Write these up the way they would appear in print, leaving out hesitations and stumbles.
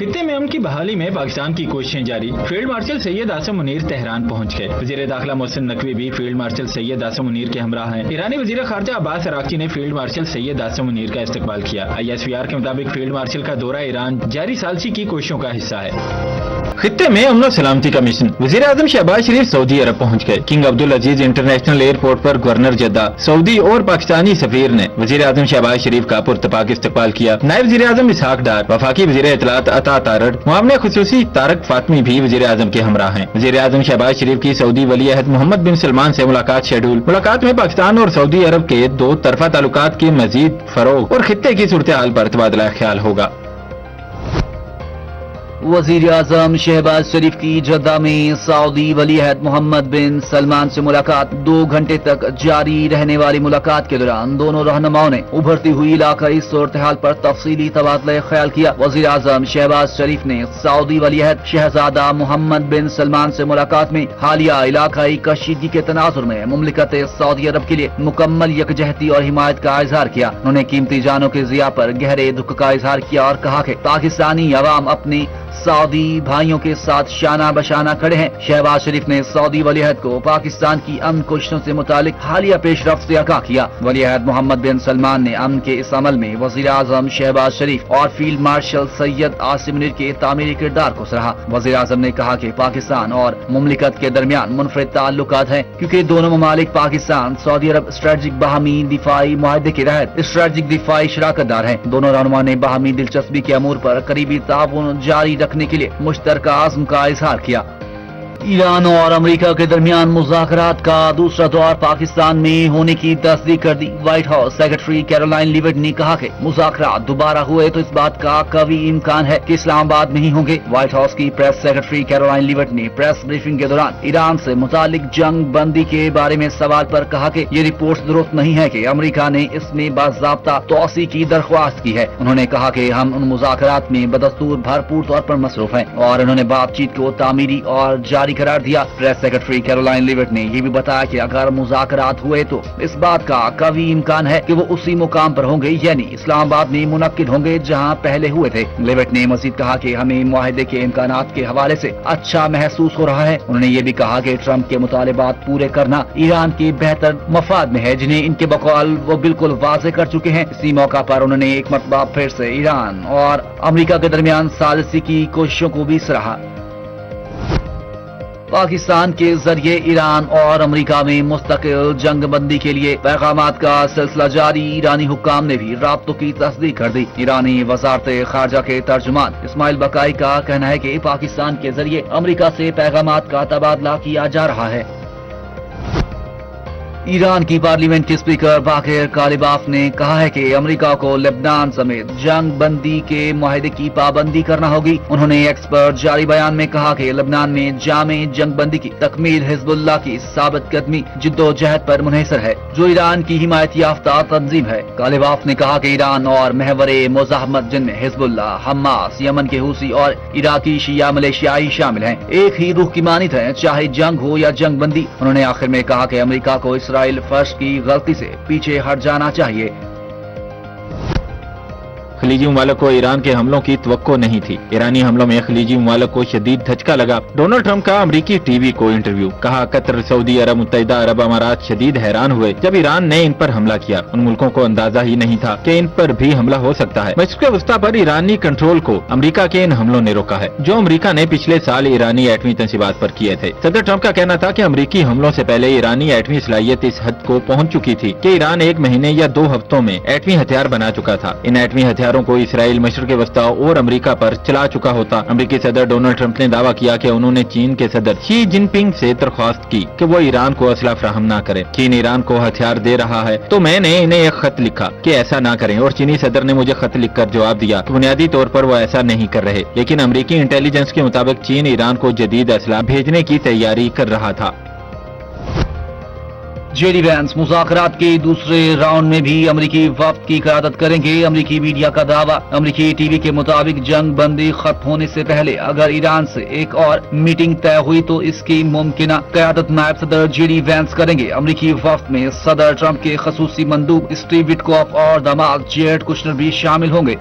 खित्ते में अमन की बहाली में पाकिस्तान की कोशिशें जारी। Field marshal Syed Asim Munir Tehran पहुंच गए। वजीर दाखिला मोहसिन नकवी भी फील्ड मार्शल सैयद आसिम मुनीर के हमरा हैं। ईरानी वजीर खारजा अब्बास अराक्ची ने फील्ड मार्शल सैयद आसिम मुनीर का इस्तकबाल किया। ISPR के मुताबिक फील्ड मार्शल का दौरा ईरान जारी सालसी की कोशिशों का हिस्सा है। खित्ते में अमन सलामती का मिशन। वजीर आजम शहबाज शरीफ सऊदी अरब पहुंच गए। किंग अब्दुल अजीज इंटरनेशनल एयरपोर्ट पर गवर्नर जद्दा, सऊदी और पाकिस्तानी सफीर ने वजीर आजम शहबाज शरीफ का पुरतपाक इस्तकबाल किया। नायब वजीर आजम इसहाक डार, वफाकी वजीर इत्तलात अता तारड़, मुआवने खुसूसी तारक फातमी भी वजीर आजम के हमरा हैं। वजीर आजम शहबाज शरीफ की सऊदी वली अहद मोहम्मद बिन सलमान से मुलाकात शेड्यूल। मुलाकात में पाकिस्तान और सऊदी अरब के दो तरफा ताल्लुकात के मजीद फरोग और खित्ते की सूरत हाल पर तबादला ख्याल होगा। वजीर आजम शहबाज शरीफ की जद्दा में सऊदी वली अहद मोहम्मद बिन सलमान से मुलाकात। 2 घंटे तक जारी रहने वाली मुलाकात के दौरान दोनों रहनुमाओं ने उभरती हुई इलाकाई सूरत हाल पर तफसीली तबादला ख्याल किया। वजीर आजम शहबाज शरीफ ने सऊदी वली अहद शहजादा मोहम्मद बिन सलमान से मुलाकात में हालिया इलाकाई कशीदगी के तनाजुर में मुमलिकत सऊदी अरब के लिए मुकम्मल यकजहती और हिमायत का इजहार किया। उन्होंने कीमती जानों के ज़िया पर गहरे दुख का इजहार किया और कहा कि पाकिस्तानी अवाम अपनी सऊदी भाइयों के साथ शाना बशाना खड़े हैं। शहबाज शरीफ ने सऊदी वली अहद को पाकिस्तान की अमन कोशिशों से मुतालिक हालिया पेशरफ्त से आगाह किया। वली अहद मोहम्मद बिन सलमान ने अमन के इस अमल में वजीर आजम शहबाज शरीफ और फील्ड मार्शल सैयद आसिम मुनीर के तामीरी किरदार को सराहा। वजीर आजम ने कहा कि पाकिस्तान और मुमलिकत के दरमियान मुनफरिद ताल्लुकात हैं, क्योंकि दोनों ममालिक पाकिस्तान सऊदी अरब स्ट्रेटजिक बाहमी दिफाई मुआहदे के तहत स्ट्रेटजिक दिफाई शराकतदार हैं। दोनों रहनुमा ने बाहमी दिलचस्पी के अमूर पर करीबी ताउन जारी रखने के लिए मुश्तरका आज़म का इजहार किया। ईरान और अमेरिका के दरमियान मुज़ाकरात का दूसरा दौर पाकिस्तान में होने की तस्दीक कर दी। White House secretary Caroline Leavitt ने कहा कि मुज़ाकरात दोबारा हुए तो इस बात का कवी इम्कान है कि इस्लामाबाद में ही होंगे। व्हाइट हाउस की प्रेस सेक्रेटरी कैरोलाइन लिविट ने प्रेस ब्रीफिंग के दौरान ईरान से मुतालिक जंग बंदी के बारे में सवाल पर कहा कि ये रिपोर्ट दुरुस्त नहीं है कि अमेरिका ने इसमें बाज़ाब्ता तौसी की दरख्वास्त की है। उन्होंने कहा कि हम उन मुज़ाकरात में बदस्तूर भरपूर तौर पर मसरूफ हैं और उन्होंने बातचीत को तामीरी और जारी करार दिया। प्रेस सेक्रेटरी कैरोलाइन लिविट ने यह भी बताया कि अगर मुज़ाकरात हुए तो इस बात का कवी इम्कान है कि वो उसी मुकाम पर होंगे, यानी इस्लामाबाद में मुनक्किद होंगे जहां पहले हुए थे। लिविट ने मजीद कहा कि हमें मुआहदे के इम्कानात के हवाले से अच्छा महसूस हो रहा है। उन्होंने ये भी कहा कि ट्रंप के मुतालिबात पूरे करना ईरान के बेहतर मफाद में है, जिन्हें इनके बकौल वो बिल्कुल वाज़ेह कर चुके हैं। इसी मौका पर उन्होंने एक मरतबा फिर से ईरान और अमेरिका के दरमियान सालिसी की कोशिशों को भी सराहा। पाकिस्तान के जरिए ईरान और अमेरिका में मुस्तकिल जंग बंदी के लिए पैगामात का सिलसिला जारी। ईरानी हुक्काम ने भी राब्तों की तस्दीक कर दी। ईरानी वजारत खारजा के तर्जुमान इस्माइल बकाई का कहना है कि पाकिस्तान के जरिए अमेरिका से पैगामात का तबादला किया जा रहा है। ईरान की पार्लियामेंट के स्पीकर बाकिर कालिबाफ ने कहा है कि अमेरिका को लेबनान समेत जंग बंदी के मुआहदे की पाबंदी करना होगी। उन्होंने एक्स पर जारी बयान में कहा कि लेबनान में जामे जंग बंदी की तकमील हिजबुल्लाह की साबित कदमी जिद्दोजहद पर मुनहसर है, जो ईरान की हिमायत याफ्ता तंजीम है। कालिबाफ ने कहा कि ईरान और महवरे मुजाहमत जिनमें हिजबुल्लाह, हमास, यमन के हूसी और इराकी शिया मलेशियाई शामिल हैं, एक ही रूह की मानित है, चाहे जंग हो या जंग बंदी। उन्होंने आखिर में कहा कि अमेरिका को इसराइल फर्श की गलती से पीछे हट जाना चाहिए। खलीजी ममालिक को ईरान के हमलों की तवक्को नहीं थी। ईरानी हमलों में खलीजी ममालिक को शदीद धचका लगा। डोनाल्ड ट्रंप का अमरीकी टीवी को इंटरव्यू। कहा कतर, सऊदी अरब, मुत्तहिदा अरब अमारात शदीद हैरान हुए जब ईरान ने इन पर हमला किया। उन मुल्कों को अंदाजा ही नहीं था कि इन पर भी हमला हो सकता है। मशरिक़ वस्ता पर ईरानी कंट्रोल को अमरीका के इन हमलों ने रोका है, जो अमरीका ने पिछले साल ईरानी एटमी तंसीबात पर किए थे। सदर ट्रंप का कहना था कि अमरीकी हमलों से पहले ईरानी एटमी सलाहियत इस हद को पहुंच चुकी थी कि ईरान 1 महीने या 2 हफ्तों में एटमी हथियार बना चुका था। इन एटमी हथियारों को इसराइल, मशरिक़ वस्ता और अमेरिका पर चला चुका होता। अमेरिकी सदर डोनाल्ड ट्रंप ने दावा किया कि उन्होंने चीन के सदर शी जिनपिंग से दरख्वास्त की कि वो ईरान को असला फराहम न करे। चीन ईरान को हथियार दे रहा है तो मैंने इन्हें एक खत लिखा कि ऐसा ना करें, और चीनी सदर ने मुझे खत लिखकर जवाब दिया कि बुनियादी तौर पर वो ऐसा नहीं कर रहे। लेकिन अमेरिकी इंटेलिजेंस के मुताबिक चीन ईरान को जदीद असला भेजने की तैयारी कर रहा था। जेडी वैंस मुज़ाकरात के दूसरे राउंड में भी अमरीकी वफ्द की क़यादत करेंगे। अमरीकी मीडिया का दावा। अमरीकी टीवी के मुताबिक जंग बंदी खत्म होने से पहले अगर ईरान से एक और मीटिंग तय हुई तो इसकी मुमकिना क़यादत नायब सदर जेडी वैंस करेंगे। अमरीकी वफ्द में सदर ट्रंप के खसूसी मंदूब स्टीव विटकॉफ और दामाद जेरेड कुशनर भी शामिल होंगे।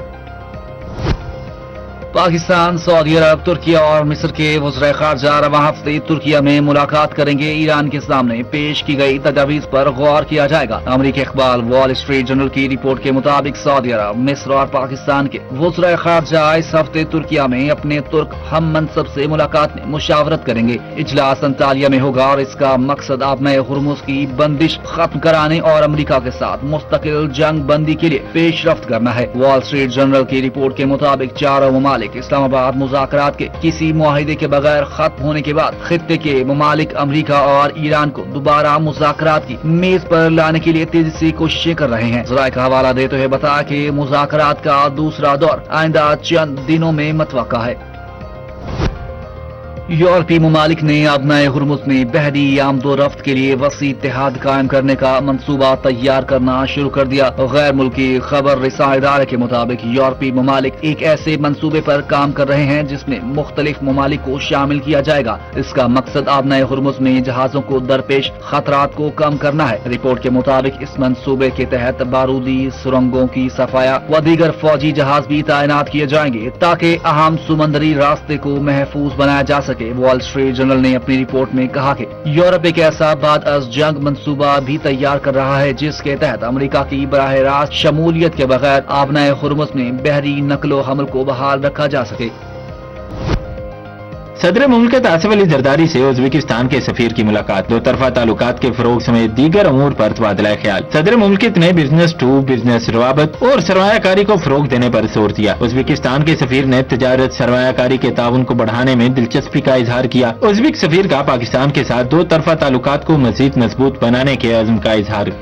पाकिस्तान, सऊदी अरब, तुर्की और मिस्र के वज़ीर ख़ारजा रवां हफ्ते तुर्किया में मुलाकात करेंगे। ईरान के सामने पेश की गई तजावीज़ पर गौर किया जाएगा। अमेरिकी अखबार वॉल स्ट्रीट जर्नल की रिपोर्ट के मुताबिक सऊदी अरब, मिस्र और पाकिस्तान के वज़ीर ख़ारजा इस हफ्ते तुर्किया में अपने तुर्क हम मनसब से मुलाकात में मुशावरत करेंगे। इजलास अंतालिया में होगा और इसका मकसद आपने हुर्मुज़ की बंदिश खत्म कराने और अमेरिका के साथ मुस्तकिल जंग बंदी के लिए पेशरफ्त करना है। वॉल स्ट्रीट जर्नल की रिपोर्ट के मुताबिक चारों ममालिक इस्लामाबाद मुज़ाकरात के किसी मुआहिदे के बगैर खत्म होने के बाद खित्ते के ममालिक अमेरिका और ईरान को दोबारा मुज़ाकरात की मेज पर लाने के लिए तेजी से कोशिशें कर रहे हैं। ज़राए का हवाला देते हुए बताया कि मुज़ाकरात का दूसरा दौर आइंदा चंद दिनों में मुतवक्का है। यूरोपीय ममालिक ने अपनाए हुर्मुज़ में बहरी आमदोरफ्त के लिए वसी इत्तेहाद कायम करने का मंसूबा तैयार करना शुरू कर दिया। गैर मुल्की खबर रिसां इदारे के मुताबिक यूरोपीय ममालिक एक ऐसे मंसूबे पर काम कर रहे हैं जिसमें मुख्तलिफ ममालिक को शामिल किया जाएगा। इसका मकसद अपनाए हुर्मुज़ में जहाजों को दरपेश खतरात को कम करना है। रिपोर्ट के मुताबिक इस मंसूबे के तहत बारूदी सुरंगों की सफाया व दीगर फौजी जहाज भी तैनात किए जाएंगे ताकि अहम समुद्री रास्ते को महफूज बनाया जा सके। वॉल स्ट्रीट जर्नल ने अपनी रिपोर्ट में कहा कि यूरोप एक ऐसा बाद अज़ जंग मंसूबा भी तैयार कर रहा है जिसके तहत अमेरिका की बराह रास्त शमूलियत के बगैर आपनाए हुर्मुज़ में बहरी नकलो हमल को बहाल रखा जा सके। सदर मुमलिकत आसिफ अली जरदारी से उज़्बेकिस्तान के सफीर की मुलाकात, दो तरफा ताल्लुकात के फरोग समेत दीगर अमूर पर तबादला ख्याल। सदर मुमलिकत ने बिजनेस टू बिजनेस रवाबत और सरमायाकारी को फरोग देने पर जोर दिया। उज़्बेकिस्तान के सफीर ने तजारत सरमायाकारी के ताउन को बढ़ाने में दिलचस्पी का इजहार किया। उज़्बेक सफीर का पाकिस्तान के साथ दो तरफा ताल्लुकात को मजीद मजबूत बनाने के अज़्म का इजहार।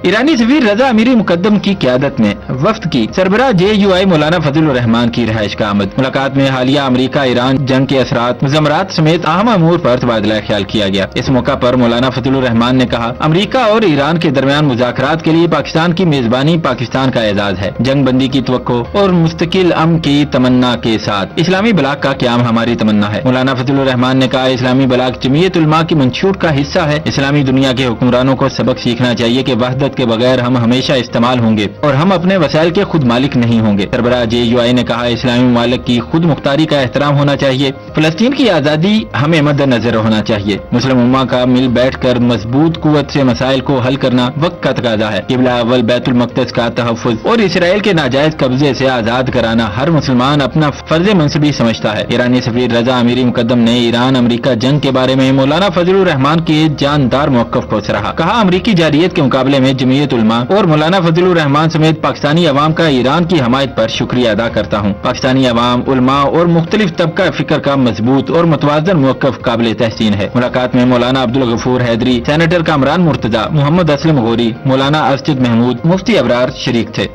ईरानी सफीर रजा अमीरी मुकद्दम की क़यादत में वफ्द की सरबराह JUI मौलाना फजलुर रहमान की रिहाइश का आमद। मुलाकात में हालिया अमेरिका ईरान जंग के असरात, मुज़ामरात समेत अहम अमूर पर तबादला ख्याल किया गया। इस मौका पर मौलाना फजलुर रहमान ने कहा, अमेरिका और ईरान के दरमियान मुज़ाकरात के लिए पाकिस्तान की मेजबानी पाकिस्तान का एजाज है। जंग बंदी की तवक्को और मुस्तकिल अमन की तमन्ना के साथ इस्लामी बलाग का क़याम हमारी तमन्ना है। मौलाना फजलुर रहमान ने कहा, इस्लामी बलाग जमीयत उलमा की मंशूर का हिस्सा है। इस्लामी दुनिया के हुक्मरानों को सबक सीखना चाहिए कि वहदत के बगैर हम हमेशा इस्तेमाल होंगे और हम अपने वसाइल के खुद मालिक नहीं होंगे। सरबराह JUI ने कहा, इस्लामी ममालिक की खुद मुख्तारी का एहतराम होना चाहिए। फलस्तीन की आज़ादी हमें मद्देनजर होना चाहिए। मुस्लिम उम्मा का मिल बैठ कर मजबूत कुव्वत से मसाइल को हल करना वक्त का तकाजा है। किबला अव्वल बैतुल मक़दस का तहफ़्फ़ुज़ और इसराइल के नाजायज कब्जे से आज़ाद कराना हर मुसलमान अपना फर्ज मंसबी समझता है। ईरानी सफीर रजा अमीरी मुकद्दम ने ईरान अमेरिका जंग के बारे में मौलाना फजलुर रहमान के जानदार मौक़िफ़ को सराहा। कहा, अमरीकी जारियत के मुकाबले में जमीयत उलमा और मौलाना फजलुर रहमान समेत पाकिस्तानी अवाम का ईरान की हमायत पर शुक्रिया अदा करता हूँ। पाकिस्तानी अवाम, उलमा और मुख्तलिफ तबका फिक्र का मजबूत और मुतवाज़न मौक़िफ़ काबिल तहसीन है। मुलाकात में मौलाना अब्दुल गफूर हैदरी, सेनेटर कामरान मुर्तजा, मोहम्मद असलम गौरी, मौलाना अरशद महमूद, मुफ्ती अबरार शरीक थे।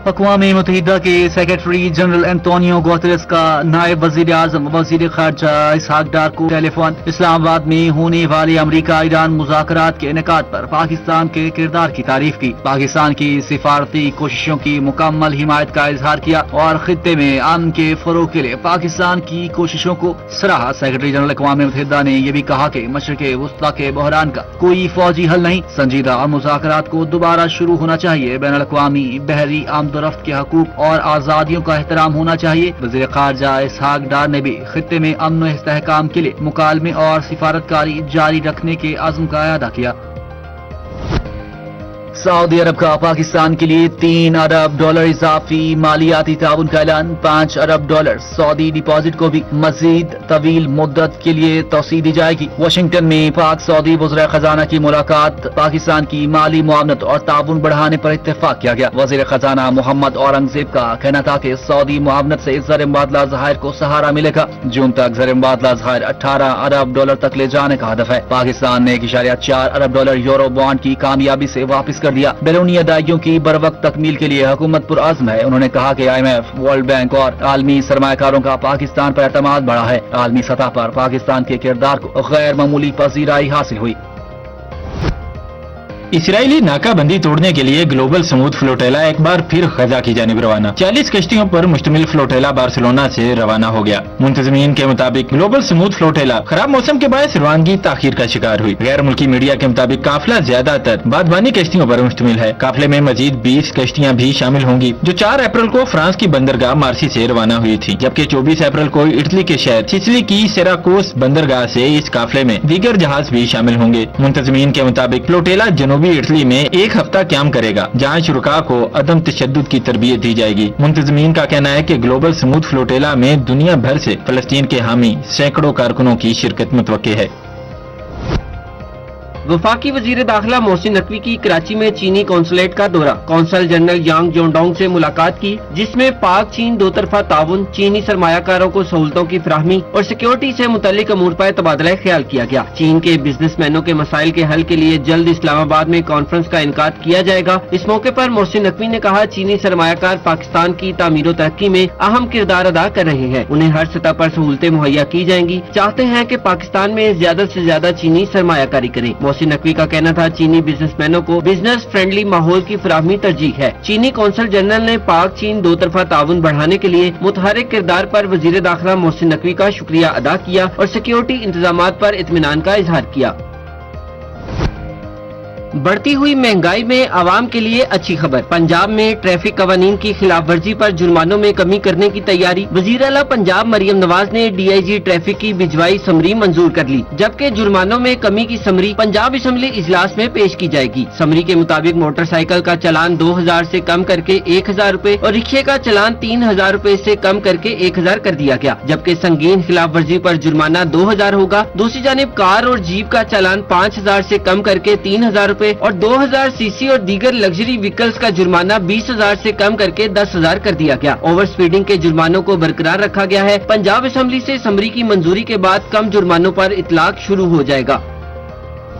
अक़वाम मुत्तहिदा के सेक्रेटरी जनरल एंटोनियो गुतेरेस का नायब वज़ीर आज़म वज़ीर ख़ारजा इसहाक डार को टेलीफोन इस्लामाबाद में होने वाले अमेरिका ईरान मुज़ाकरात के इनेकाद पर पाकिस्तान के किरदार की तारीफ की। पाकिस्तान की सिफारती कोशिशों की मुकम्मल हिमायत का इजहार किया और खित्ते में अमन के फरोग के लिए पाकिस्तान की कोशिशों को सराहा। सेक्रेटरी जनरल अक़वाम मुत्तहिदा ने यह भी कहा कि मशरिक़ वुस्ता के बहरान का कोई फौजी हल नहीं, संजीदा और मुज़ाकरात को दोबारा शुरू होना चाहिए। बैनुल अक़वामी बहरी आमदोरफ्त के हकूक और आज़ादियों का एहतराम होना चाहिए। वज़ीर ख़ारजा इसहाक डार ने भी खित्ते में अमन व इस्तेहकाम के लिए मुकालमे और सिफारतकारी जारी रखने के अज़्म का अदा किया। सऊदी अरब का पाकिस्तान के लिए $3 अरब इजाफी मालियाती ताउन का ऐलान। $5 अरब सऊदी डिपॉजिट को भी मजीद तवील मुद्दत के लिए तोसी दी जाएगी। वाशिंगटन में पाक सऊदी वज़ीर खजाना की मुलाकात, पाकिस्तान की माली मुआवनत और ताउन बढ़ाने पर इत्तेफाक किया गया। वज़ीर खजाना मोहम्मद औरंगजेब का कहना था कि सऊदी मुआवनत से ज़र मुबादला ज़ाहिर को सहारा मिलेगा। जून तक ज़र मुबादला ज़ाहिर $18 अरब तक ले जाने का हदफ है। पाकिस्तान ने $1.4 अरब यूरो बॉन्ड की कामयाबी से वापस कर दिया। बैरूनी अदायगियों की बरवक्त तकमील के लिए हुकूमत पुरअज़्म है। उन्होंने कहा कि IMF, वर्ल्ड बैंक और आलमी सरमायाकारों का पाकिस्तान पर एतमाद बढ़ा है। आलमी सतह पर पाकिस्तान के किरदार को गैर मामूली पजीराई हासिल हुई। इसराइली नाकाबंदी तोड़ने के लिए ग्लोबल स्मूथ फ्लोटेला एक बार फिर गजा की जानिब रवाना। 40 कश्तियों पर मुश्तमिल फ्लोटेला बार्सिलोना से रवाना हो गया। मुंतजमीन के मुताबिक ग्लोबल स्मूथ फ्लोटेला खराब मौसम के बायस रवानगी ताखीर का शिकार हुई। गैर मुल्की मीडिया के मुताबिक काफिला ज्यादातर बादबानी कश्तियों पर मुश्तमिल है। काफिले में मजीद 20 कश्तियाँ भी शामिल होंगी जो 4 अप्रैल को फ्रांस की बंदरगाह मार्सी से रवाना हुई थी, जबकि 24 अप्रैल को इटली के शहर सिसिली की सिराकोस बंदरगाह से इस काफिले में दीगर जहाज भी शामिल होंगे। मुंतजमीन के मुताबिक फ्लोटेला जनूबी इटली में एक हफ्ता क्याम करेगा, जहाँ शुरका को अदम तशद्दुद की तरबियत दी जाएगी। मुंतजमीन का कहना है कि ग्लोबल स्मूथ फ्लोटेला में दुनिया भर से फलस्तीन के हामी सैकड़ों कारकुनों की शिरकत मुतवक्के है। वफाकी वजीर दाखिला मोहसिन नकवी की कराची में चीनी कौंसलेट का दौरा। कौंसल जनरल यांग जोंडोंग से मुलाकात की, जिसमें पाक चीन दो तरफा ताउन, चीनी सरमायाकारों को सहूलतों की फराहमी और सिक्योरिटी से मुतल्लिक अमूर पर तबादला ख्याल किया गया। चीन के बिजनेसमैनों के मसाइल के हल के लिए जल्द इस्लामाबाद में कॉन्फ्रेंस का इनकाद किया जाएगा। इस मौके पर मोहसिन नकवी ने कहा, चीनी सरमायाकार पाकिस्तान की तामीर और तरक्की में अहम किरदार अदा कर रहे हैं। उन्हें हर सतह पर सहूलतें मुहैया की जाएंगी। चाहते हैं कि पाकिस्तान में ज्यादा से ज्यादा चीनी सरमायाकारी करें। मोहसिन नकवी का कहना था, चीनी बिजनेसमैनों को बिजनेस फ्रेंडली माहौल की फराहमी तरजीह है। चीनी कौंसल जनरल ने पाक चीन दो तरफा ताउन बढ़ाने के लिए मुतहरिक किरदार पर वजीर दाखिला मोहसिन नकवी का शुक्रिया अदा किया और सिक्योरिटी इंतजामात पर इत्मीनान का इजहार किया। बढ़ती हुई महंगाई में आवाम के लिए अच्छी खबर। पंजाब में ट्रैफिक कवानीन की खिलाफ वर्जी पर जुर्मानों में कमी करने की तैयारी। वजीर आला पंजाब मरियम नवाज ने DIG ट्रैफिक की भिजवाई समरी मंजूर कर ली, जबकि जुर्मानों में कमी की समरी पंजाब असम्बली इजलास में पेश की जाएगी। समरी के मुताबिक मोटरसाइकिल का चालान 2000 से कम करके 1000 रूपए और रिक्शे का चालान 3000 रूपए से कम करके 1000 कर दिया गया, जबकि संगीन खिलाफ वर्जी पर जुर्माना 2000 होगा। दूसरी जानिब कार और जीप का चालान 5000 से कम करके 3000 रूपए और 2000 सीसी और दीगर लग्जरी व्हीकल्स का जुर्माना 20000 से कम करके 10000 कर दिया गया। ओवर स्पीडिंग के जुर्मानों को बरकरार रखा गया है। पंजाब असेंबली से समरी की मंजूरी के बाद कम जुर्मानों पर इतलाक शुरू हो जाएगा।